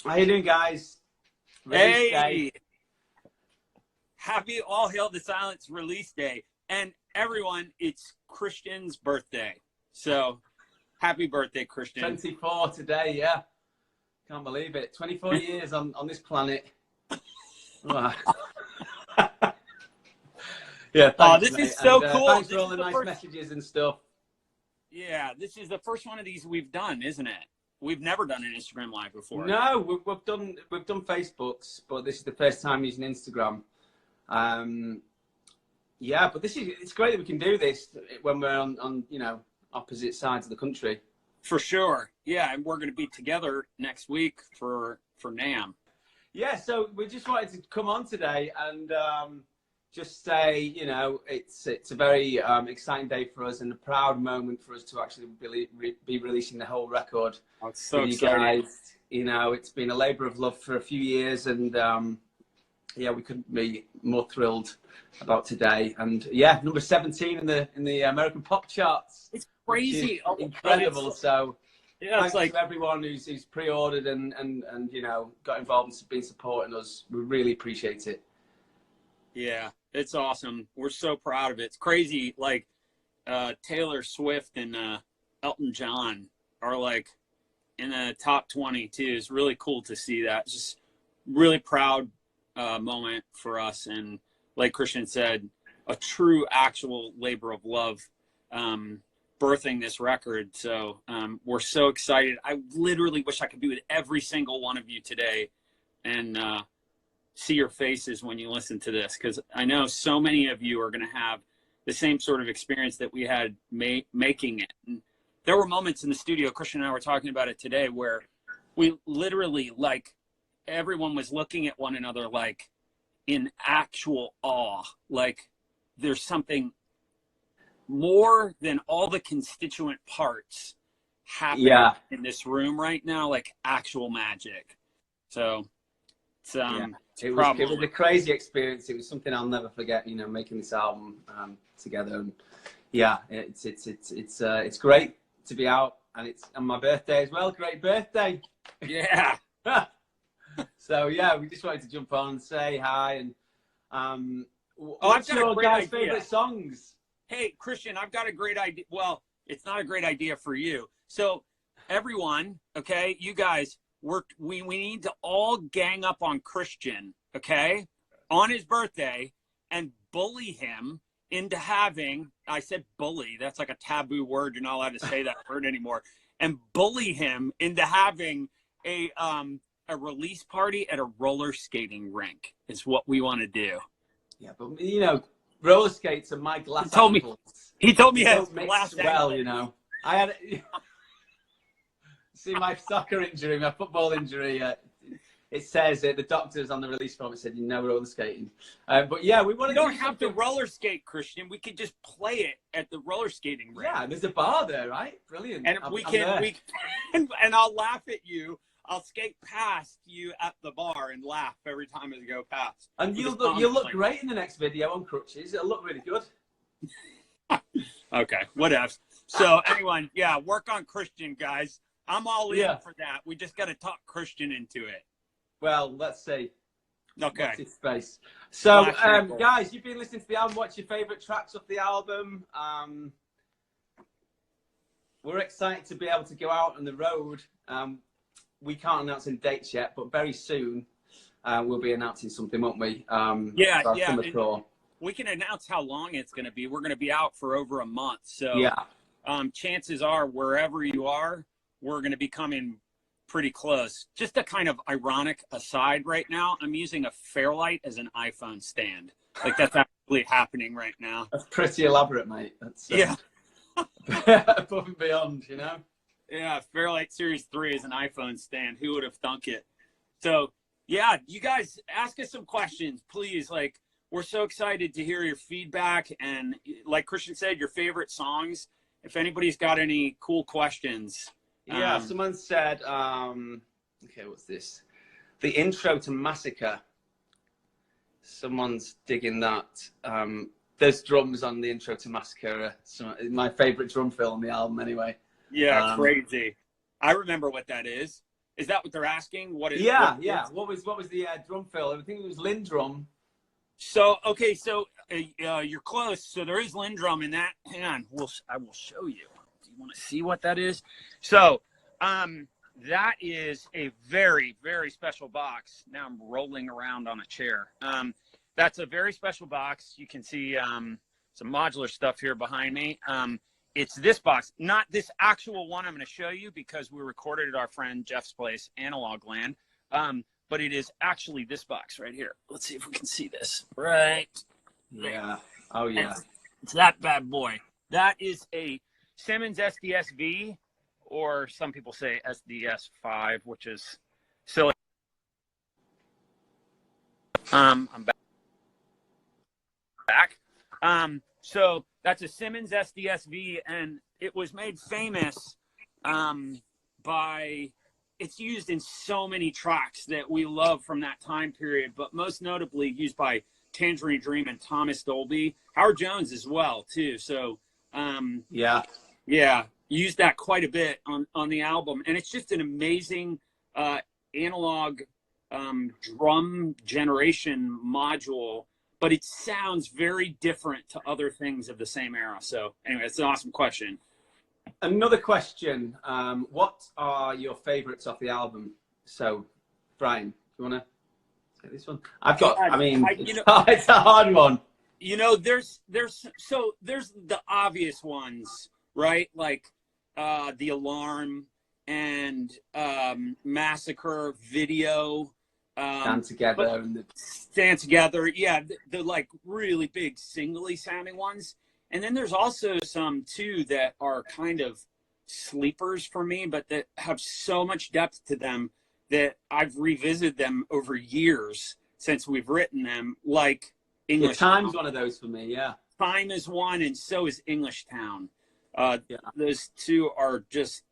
How you doing, guys? Release day. Happy All Hail the Silence release day. And everyone, it's Christian's birthday. So happy birthday, Christian. 24 today, yeah. Can't believe it. 24 years on this planet. Wow. Yeah, thanks, this mate. is so cool. Thanks for all the nice messages and stuff. Yeah, this is the first one of these we've done, isn't it? We've never done an Instagram Live before. No, we've done Facebooks, but this is the first time using Instagram. Yeah, but it's great that we can do this when we're on opposite sides of the country. For sure. Yeah, and we're going to be together next week for NAMM. Yeah, so we just wanted to come on today and just say, it's a very exciting day for us and a proud moment for us to actually be releasing the whole record. Oh, it's so exciting. Guys. It's been a labor of love for a few years, and yeah, we couldn't be more thrilled about today. And yeah, number 17 in the American pop charts. It's crazy, incredible. So yeah, thanks to everyone who's pre-ordered and got involved and been supporting us. We really appreciate it. Yeah, it's awesome. We're so proud of it. It's crazy. Like Taylor Swift and Elton John are like in the top 20 too. It's really cool to see that. It's just really proud moment for us. And like Christian said, a true actual labor of love birthing this record. So we're so excited. I literally wish I could be with every single one of you today and see your faces when you listen to this, because I know so many of you are going to have the same sort of experience that we had making it. And there were moments in the studio, Christian and I were talking about it today, where we literally, like, everyone was looking at one another like in actual awe, like there's something more than all the constituent parts happening in this room right now, like actual magic. So it was a crazy experience. It was something I'll never forget, making this album together. And yeah, it's great to be out, and it's on my birthday as well. Great birthday. Yeah. So yeah, we just wanted to jump on and say hi. And what's your guys' favorite songs? Hey, Christian, I've got a great idea. Well, it's not a great idea for you. So everyone, okay, you guys, we need to all gang up on Christian, okay, on his birthday and bully him into having, I said bully, that's like a taboo word. You're not allowed to say that word anymore. And bully him into having a release party at a roller skating rink is what we want to do. Yeah, but roller skates are my glass ankles. He told me he has glass ankles. I had see my soccer injury, my football injury. It says the doctors on the release form. It said roller skating. But yeah, we want to. You don't have to roller skate, Christian. We could just play it at the roller skating rink. Yeah, there's a bar there, right? Brilliant. And and I'll laugh at you. I'll skate past you at the bar and laugh every time as I go past. And you'll look great in the next video on crutches. It'll look really good. Okay, whatever. So anyone, yeah, work on Christian, guys. I'm all in for that. We just got to talk Christian into it. Well, let's see. Okay. What's his space? So, guys, you've been listening to the album. What's your favorite tracks off the album? We're excited to be able to go out on the road. We can't announce any dates yet, but very soon we'll be announcing something, won't we? Summer tour. We can announce how long it's going to be. We're going to be out for over a month. So chances are, wherever you are, we're going to be coming pretty close. Just a kind of ironic aside right now, I'm using a Fairlight as an iPhone stand. Like, that's actually happening right now. That's pretty elaborate, mate. That's above and beyond, Yeah, Fairlight Series 3 is an iPhone stand. Who would have thunk it? So, yeah, you guys ask us some questions, please. Like, we're so excited to hear your feedback. And like Christian said, your favorite songs. If anybody's got any cool questions. Yeah, someone said, okay, what's this? The intro to Massacre. Someone's digging that. There's drums on the intro to Massacre. My favorite drum fill on the album anyway. Yeah, crazy. I remember what that is. Is that what they're asking? What is? Yeah, what yeah. What was the drum fill? I think it was Lindrum. So okay, so you're close. So there is Lindrum in that. Hang on, I will show you. Do you want to see what that is? So that is a very, very special box. Now I'm rolling around on a chair. That's a very special box. You can see some modular stuff here behind me. It's this box, not this actual one I'm going to show you because we recorded at our friend Jeff's place, Analog Land. But it is actually this box right here. Let's see if we can see this. Right. Yeah. Oh, yeah. It's that bad boy. That is a Simmons SDS-V, or some people say SDS-5, which is silly. I'm back. So that's a Simmons SDS-V, and it was made famous by, it's used in so many tracks that we love from that time period, but most notably used by Tangerine Dream and Thomas Dolby, Howard Jones as well too. So yeah, used that quite a bit on the album, and it's just an amazing analog drum generation module, but it sounds very different to other things of the same era. So anyway, it's an awesome question. Another question. What are your favorites off the album? So, Brian, do you want to take this one? I've got, it's a hard one. You know, there's the obvious ones, right? Like The Alarm and Massacre, Video. Stand Together. Stand Together, yeah, the like really big singly sounding ones. And then there's also some too that are kind of sleepers for me, but that have so much depth to them that I've revisited them over years since we've written them. Like English Time's one of those for me, yeah. Time is one, and so is English Town. Those two are just,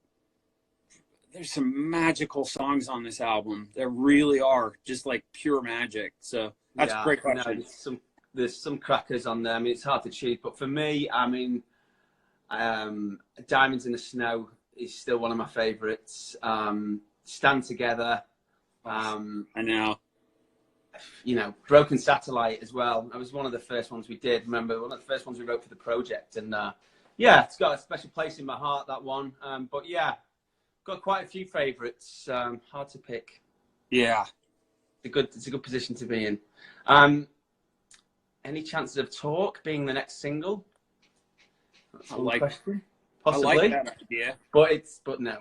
there's some magical songs on this album. There really are, just like pure magic. So that's a great question. No, there's some crackers on there. I mean, it's hard to choose, but for me, I mean, Diamonds in the Snow is still one of my favorites. Stand Together. I know. You know, Broken Satellite as well. That was one of the first ones we did. Remember, one of the first ones we wrote for the project. And yeah, it's got a special place in my heart, that one. But yeah, got quite a few favorites. Hard to pick. Yeah. It's a good position to be in. Any chances of Talk being the next single? That's I like, question. Possibly. I like that idea. But no.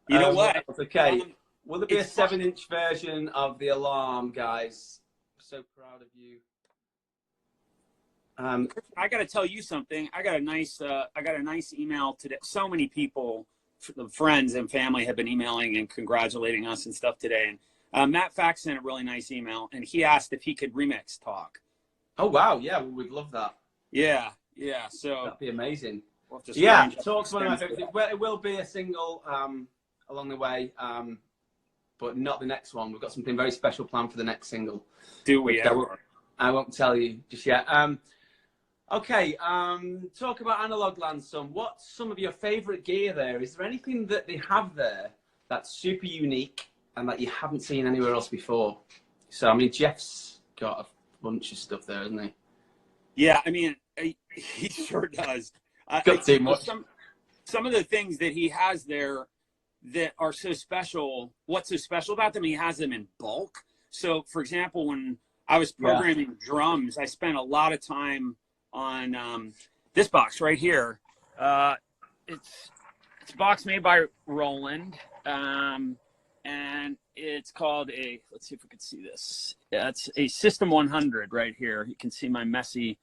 You know what? Okay. Will there be a 7-inch version of The Alarm, guys? I'm so proud of you. I got to tell you something. I got a nice email today. So many people, friends and family, have been emailing and congratulating us and stuff today. And Matt Fax sent a really nice email, and he asked if he could remix Talk. Oh wow, yeah, we'd love that. Yeah. So that'd be amazing. We'll Talk's one of my favorites. It will be a single along the way, but not the next one. We've got something very special planned for the next single. Do we ever? I won't tell you just yet. Okay, talk about Analog Land some. What's some of your favorite gear there? Is there anything that they have there that's super unique and that you haven't seen anywhere else before? So, I mean, Jeff's got a bunch of stuff there, hasn't he? Yeah, I mean, he sure does. Got too much. Some of the things that he has there that are so special, what's so special about them, he has them in bulk. So, for example, when I was programming drums, I spent a lot of time on this box right here. It's a box made by Roland, and it's called let's see if we can see this. Yeah, it's a System 100 right here. You can see my messy.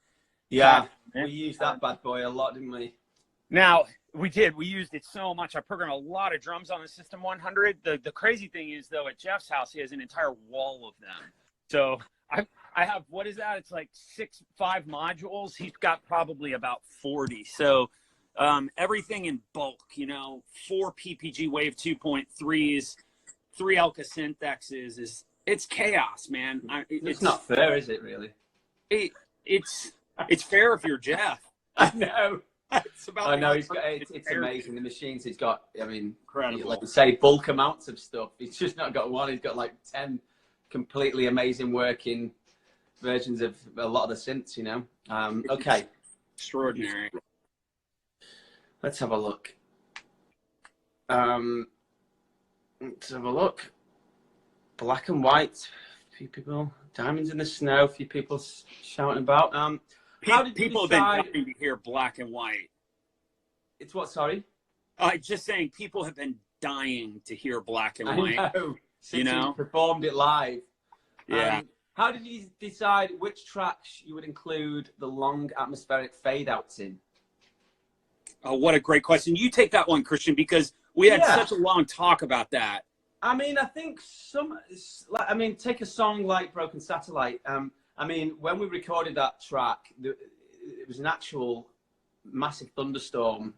Yeah, we used that bad boy a lot, didn't we? Now, we did. We used it so much. I programmed a lot of drums on the System 100. The crazy thing is, though, at Jeff's house, he has an entire wall of them. So I have, what is that? It's like 5 modules. He's got probably about 40. So everything in bulk, 4 PPG Wave 2.3s, 3 Elka Synthexes. It's chaos, man. It's not fair, is it, really? It's fair if you're Jeff. I know. It's about I the know art. he's got. It's amazing. The machines he's got. I mean, Incredible. like you say, bulk amounts of stuff. He's just not got one. He's got like 10 completely amazing working versions of a lot of the synths. You know. Okay. Extraordinary. Let's have a look. Let's have a look. Black and white. A few people. Diamonds in the snow. A few people shouting about. How did People you have been decide? dying to hear black and white. It's what? Sorry. Just saying, people have been dying to hear black and I white. know. Since You know? we performed it live. Yeah. How did you decide which tracks you would include the long atmospheric fade outs in? Oh, what a great question. You take that one, Christian, because we had such a long talk about that. I mean, I think take a song like Broken Satellite. I mean, when we recorded that track, it was an actual massive thunderstorm.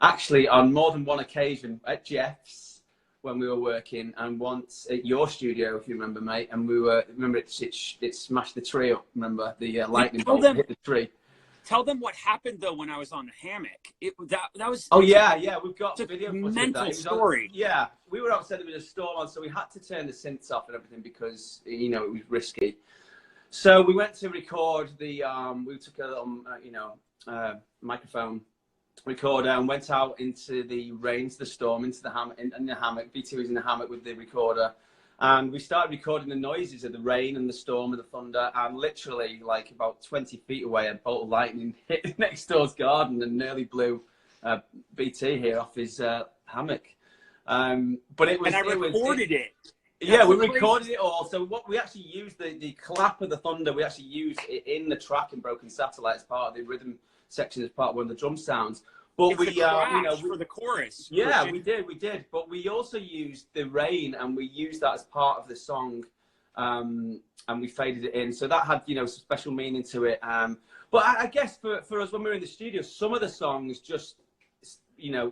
Actually, on more than one occasion at Jeff's when we were working, and once at your studio, if you remember, mate. And it smashed the tree up. Remember the lightning bolt hit the tree. Tell them what happened though when I was on the hammock. That was. Oh yeah, we've got video footage mental of that. Story. We were outside. There was a storm on, so we had to turn the synths off and everything because it was risky. So we went to record the. We took a little microphone recorder and went out into the rain, to the storm, into the hammock. In the hammock, BT was in the hammock with the recorder. And we started recording the noises of the rain and the storm and the thunder. And literally, like about 20 feet away, a bolt of lightning hit next door's garden and nearly blew BT here off his hammock. But it was. And I recorded it. Yeah, we recorded it all. So what we actually used the clap of the thunder. We actually used it in the track in Broken Satellite as part of the rhythm section, as part of one of the drum sounds. But it's for the chorus. Yeah, Christian. we did. But we also used the rain, and we used that as part of the song, and we faded it in. So that had some special meaning to it. But I guess for us when we were in the studio, some of the songs just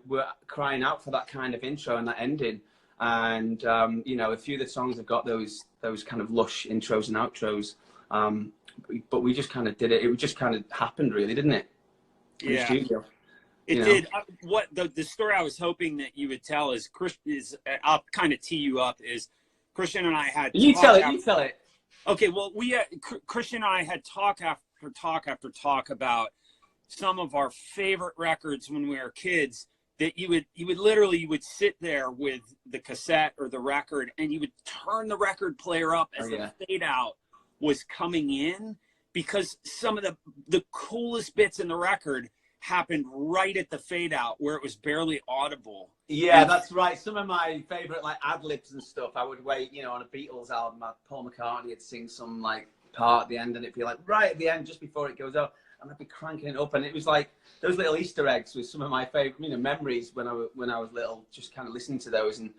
were crying out for that kind of intro and that ending. And a few of the songs have got those kind of lush intros and outros. But we just kind of did it. It just kind of happened, really, didn't it? In the studio. It did. What the story I was hoping that you would tell is I'll kind of tee you up. Is Christian and I had you tell it. Okay, well, Christian and I had talk after talk about some of our favorite records when we were kids. That you would sit there with the cassette or the record, and you would turn the record player up as the fade out was coming in, because some of the coolest bits in the record happened right at the fade out where it was barely audible. Yeah, that's right. Some of my favorite like ad libs and stuff, I would wait, on a Beatles album, Paul McCartney would sing some like part at the end, and it'd be like right at the end, just before it goes up, and I'd be cranking it up, and it was like those little Easter eggs with some of my favorite, memories when I was little, just kind of listening to those. And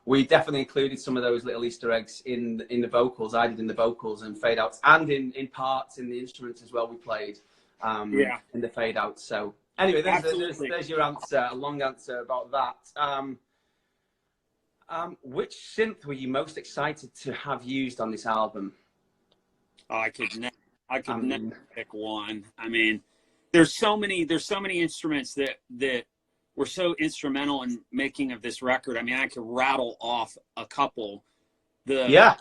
we definitely included some of those little Easter eggs in the vocals. I did in the vocals and fade outs, and in parts in the instruments as well. We played in the fade outs. So anyway, there's your answer, a long answer about that. Which synth were you most excited to have used on this album? Oh, I could never pick one. I mean, there's so many instruments that were so instrumental in making of this record. I mean, I could rattle off a couple. The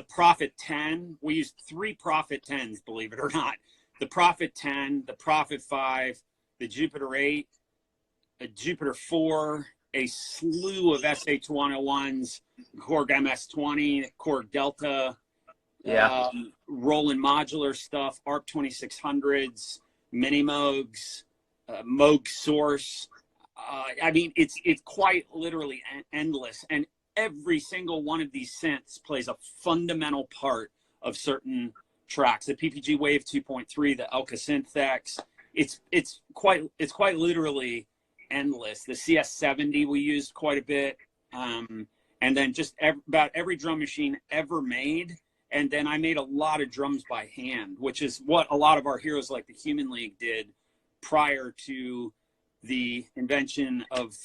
Prophet 10. We used 3 Prophet 10s, believe it or not. The Prophet 10, the Prophet 5, the Jupiter 8, a Jupiter 4, a slew of SH101s, Korg MS-20, Korg Delta, Roland modular stuff, ARP 2600s, Mini Moogs, Moog Source. I mean, it's quite literally endless, and every single one of these synths plays a fundamental part of certain tracks. The PPG Wave 2.3, the Elka Synthex. It's quite literally endless. The CS70 we used quite a bit, and then just about every drum machine ever made. And then I made a lot of drums by hand, which is what a lot of our heroes like the Human League did prior to the invention of,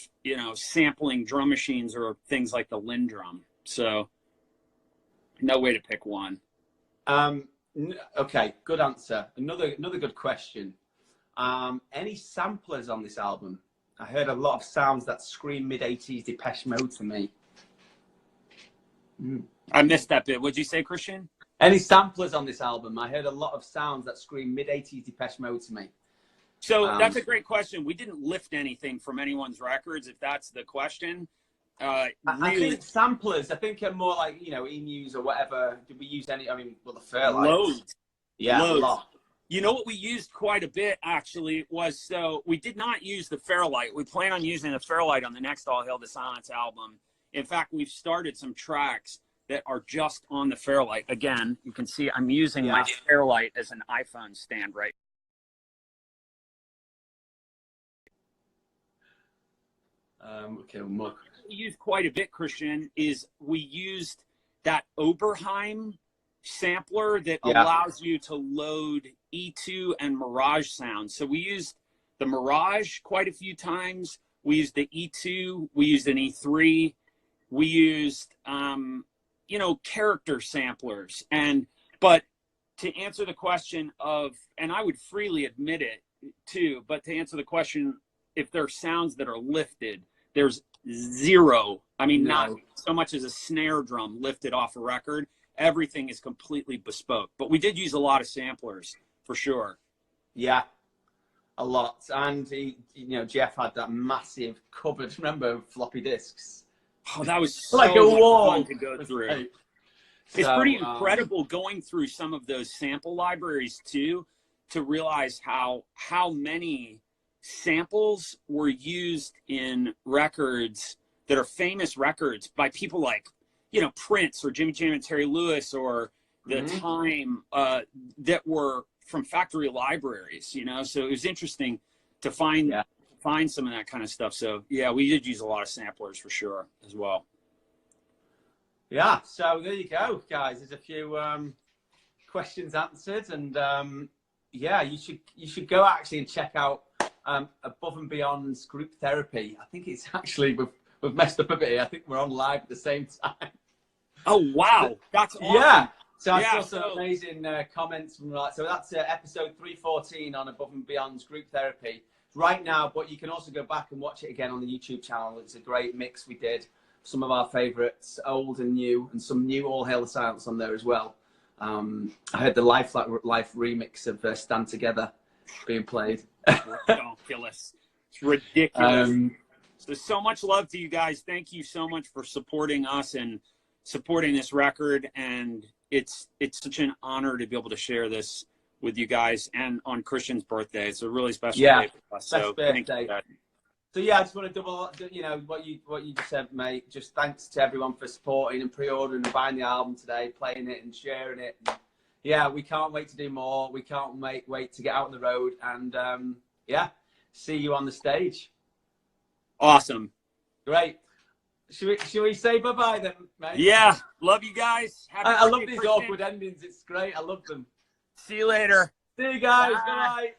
sampling drum machines or things like the Lindrum. So no way to pick one. Okay, good answer. Another good question. Any samplers on this album? I heard a lot of sounds that scream mid-80s Depeche Mode to me. I missed that bit. What'd you say, Christian? Any samplers on this album? I heard a lot of sounds that scream mid-80s Depeche Mode to me. So that's a great question. We didn't lift anything from anyone's records, if that's the question. I think samplers, I think are more like, you know, emus or whatever. Did we use any? I mean, well, the Fairlight. Loads. Yeah, Loads. a lot. You know what we used quite a bit, actually, was so we did not use the Fairlight. We plan on using the Fairlight on the next All Hail the Silence album. In fact, we've started some tracks that are just on the Fairlight. Again, you can see I'm using my Fairlight as an iPhone stand right. Okay, what we used quite a bit, Christian, is we used that Oberheim sampler that allows you to load E2 and Mirage sounds. So we used the Mirage quite a few times. We used the E2. We used an E3. We used, you know, character samplers. But to answer the question of, and I would freely admit it too, but to answer the question, if there are sounds that are lifted, there's zero. I mean, not so much as a snare drum lifted off a record. Everything is completely bespoke. But we did use a lot of samplers for sure. Yeah, a lot. And you know, Jeff had that massive cupboard. Remember floppy disks? Oh, that was so like a wall fun to go through. Right. It's pretty incredible going through some of those sample libraries too, to realize how many samples were used in records that are famous records by people like, you know, Prince or Jimmy Jam and Terry Lewis, or the time that were from factory libraries, you know. So it was interesting to find some of that kind of stuff. So yeah, we did use a lot of samplers for sure as well. Yeah, so there you go, guys. There's a few questions answered, and yeah, you should go actually and check out Above and Beyond's group therapy. I think it's actually we've messed up a bit here. I think we're on live at the same time. Oh wow, that's awesome. Yeah. So I saw some amazing comments from so that's episode 314 on Above and Beyond's group therapy right now. But you can also go back and watch it again on the YouTube channel. It's a great mix we did. Some of our favourites, old and new, and some new All Hail the Silence on there as well. I heard the life remix of Stand Together being played. Ridiculous. It's ridiculous. So much love to you guys. Thank you so much for supporting us and supporting this record. And it's such an honor to be able to share this with you guys. And on Christian's birthday, it's a really special day for us. So thank you guys. So yeah, I just want to double, you know, what you just said, mate. Just thanks to everyone for supporting and pre-ordering and buying the album today, playing it and sharing it. And yeah, we can't wait to do more. We can't wait to get out on the road and yeah, see you on the stage. Awesome. Great. Should we say bye-bye then, mate? Yeah. Love you guys. I love these awkward endings. It's great. I love them. See you later. See you guys. Bye.